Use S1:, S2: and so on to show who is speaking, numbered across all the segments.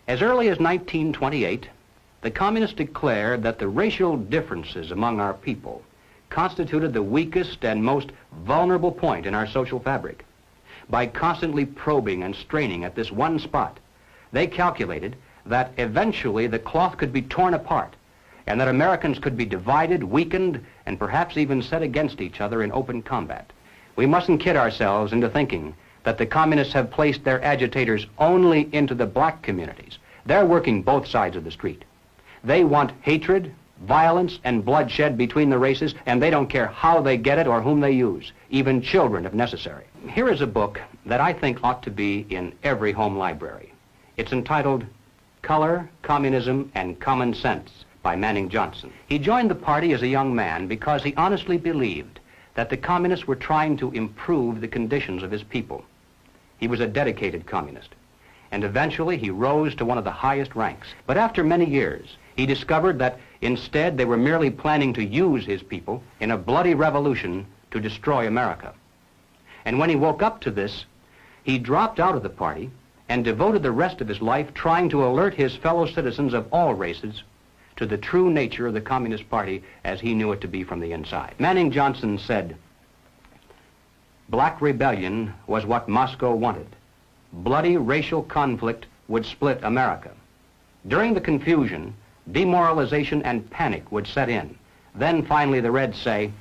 S1: As early as 1928, the communists declared that the racial differences among our people constituted the weakest and most vulnerable point in our social fabric. By constantly probing and straining at this one spot, they calculated that eventually the cloth could be torn apart and that Americans could be divided, weakened, and perhaps even set against each other in open combat. We mustn't kid ourselves into thinking that the communists have placed their agitators only into the black communities. They're working both sides of the street. They want hatred, violence, and bloodshed between the races, and they don't care how they get it or whom they use, even children if necessary. Here is a book that I think ought to be in every home library. It's entitled Color, Communism, and Common Sense by Manning Johnson. He joined the party as a young man because he honestly believed that the communists were trying to improve the conditions of his people. He was a dedicated communist, and eventually he rose to one of the highest ranks. But after many years, he discovered that instead they were merely planning to use his people in a bloody revolution to destroy America. And when he woke up to this, he dropped out of the party and devoted the rest of his life trying to alert his fellow citizens of all races to the true nature of the Communist Party as he knew it to be from the inside. Manning Johnson said, "Black rebellion was what Moscow wanted. Bloody racial conflict would split America. During the confusion, demoralization and panic would set in. Then finally the Reds say,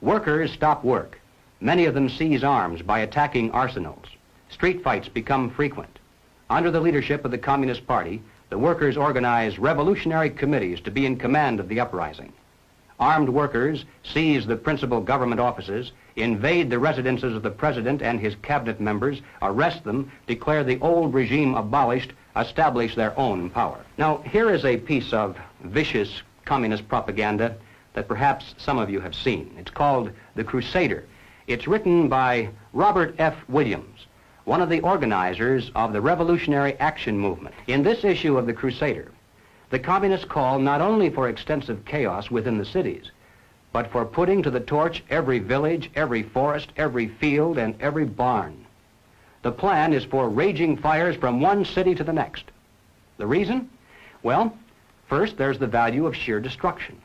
S1: workers stop work. Many of them seize arms by attacking arsenals. Street fights become frequent. Under the leadership of the Communist Party, the workers organize revolutionary committees to be in command of the uprising. Armed workers seize the principal government offices, invade the residences of the president and his cabinet members, arrest them, declare the old regime abolished, establish their own power." Now, here is a piece of vicious communist propaganda that perhaps some of you have seen. It's called The Crusader. It's written by Robert F. Williams, one of the organizers of the Revolutionary Action Movement. In this issue of The Crusader, the communists call not only for extensive chaos within the cities, but for putting to the torch every village, every forest, every field, and every barn. The plan is for raging fires from one city to the next. The reason? Well, first, there's the value of sheer destruction.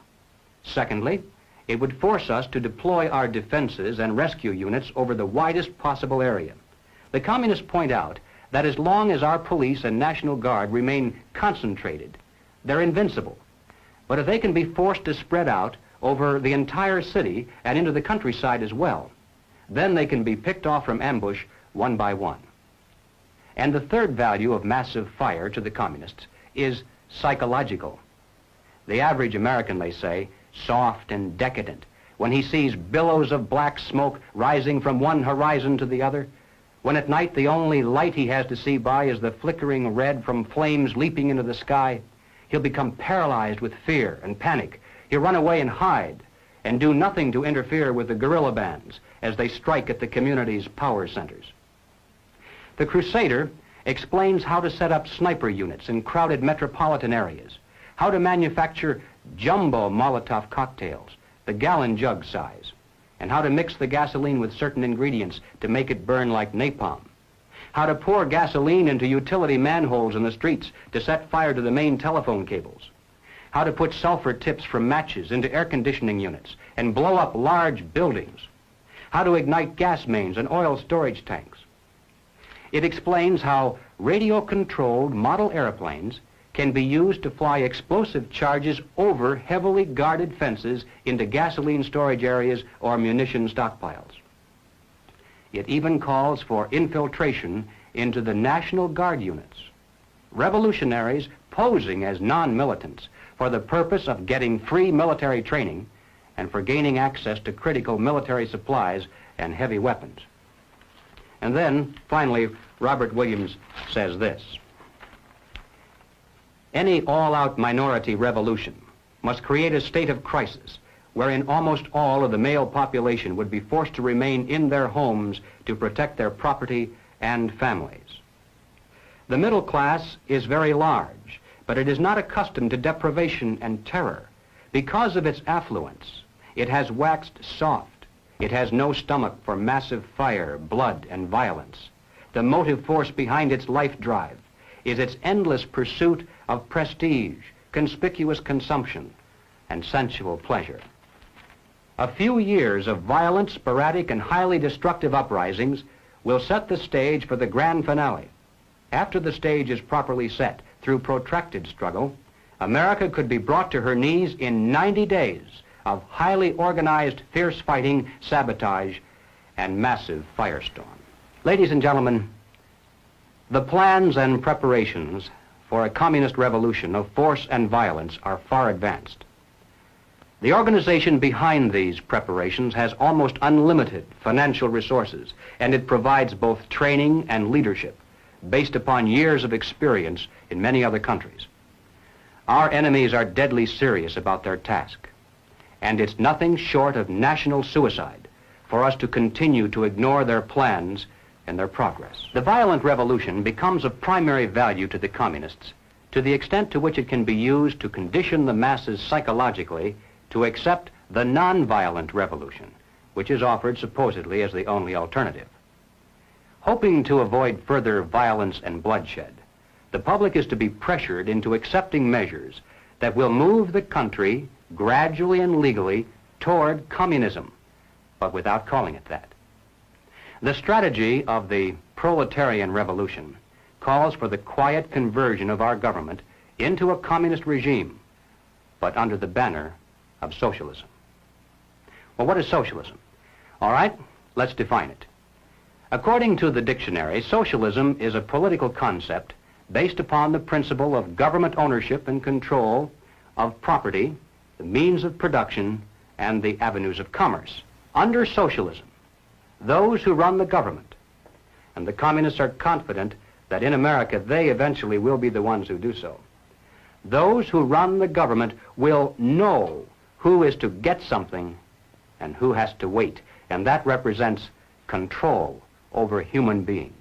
S1: Secondly, it would force us to deploy our defenses and rescue units over the widest possible area. The communists point out that as long as our police and National Guard remain concentrated, they're invincible. But if they can be forced to spread out over the entire city and into the countryside as well, then they can be picked off from ambush one by one. And the third value of massive fire to the communists is psychological. The average American, they say, soft and decadent, when he sees billows of black smoke rising from one horizon to the other, when at night the only light he has to see by is the flickering red from flames leaping into the sky, he'll become paralyzed with fear and panic. He'll run away and hide and do nothing to interfere with the guerrilla bands as they strike at the community's power centers. The Crusader explains how to set up sniper units in crowded metropolitan areas, how to manufacture jumbo Molotov cocktails, the gallon jug size, and how to mix the gasoline with certain ingredients to make it burn like napalm, how to pour gasoline into utility manholes in the streets to set fire to the main telephone cables, how to put sulfur tips from matches into air conditioning units and blow up large buildings, how to ignite gas mains and oil storage tanks. It explains how radio-controlled model airplanes can be used to fly explosive charges over heavily guarded fences into gasoline storage areas or munition stockpiles. It even calls for infiltration into the National Guard units, revolutionaries posing as non-militants for the purpose of getting free military training and for gaining access to critical military supplies and heavy weapons. And then, finally, Robert Williams says this: any all-out minority revolution must create a state of crisis wherein almost all of the male population would be forced to remain in their homes to protect their property and families. The middle class is very large, but it is not accustomed to deprivation and terror. Because of its affluence, it has waxed soft. It has no stomach for massive fire, blood, and violence. The motive force behind its life drive, is its endless pursuit of prestige, conspicuous consumption, and sensual pleasure. A few years of violent, sporadic, and highly destructive uprisings will set the stage for the grand finale. After the stage is properly set through protracted struggle, America could be brought to her knees in 90 days of highly organized, fierce fighting, sabotage, and massive firestorm. Ladies and gentlemen, the plans and preparations for a communist revolution of force and violence are far advanced. The organization behind these preparations has almost unlimited financial resources, and it provides both training and leadership based upon years of experience in many other countries. Our enemies are deadly serious about their task, and it's nothing short of national suicide for us to continue to ignore their plans and their progress. The violent revolution becomes of primary value to the communists to the extent to which it can be used to condition the masses psychologically to accept the non-violent revolution, which is offered supposedly as the only alternative. Hoping to avoid further violence and bloodshed, the public is to be pressured into accepting measures that will move the country gradually and legally toward communism, but without calling it that. The strategy of the proletarian revolution calls for the quiet conversion of our government into a communist regime, but under the banner of socialism. Well, what is socialism? All right, let's define it. According to the dictionary, socialism is a political concept based upon the principle of government ownership and control of property, the means of production, and the avenues of commerce. Under socialism, those who run the government, and the communists are confident that in America they eventually will be the ones who do so, those who run the government will know who is to get something and who has to wait, and that represents control over human beings.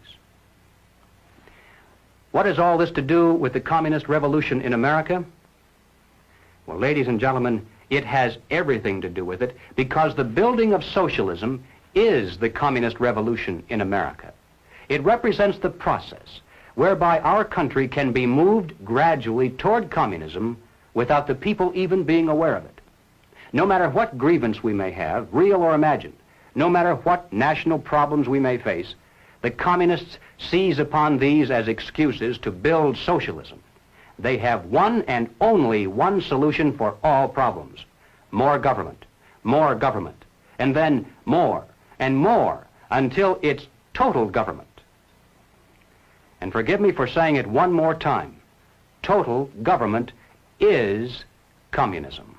S1: What has all this to do with the communist revolution in America? Well, ladies and gentlemen, it has everything to do with it, because the building of socialism is the communist revolution in America. It represents the process whereby our country can be moved gradually toward communism without the people even being aware of it. No matter what grievance we may have, real or imagined, no matter what national problems we may face, the communists seize upon these as excuses to build socialism. They have one and only one solution for all problems: more government, and then more and more until it's total government. And forgive me for saying it one more time, total government is communism.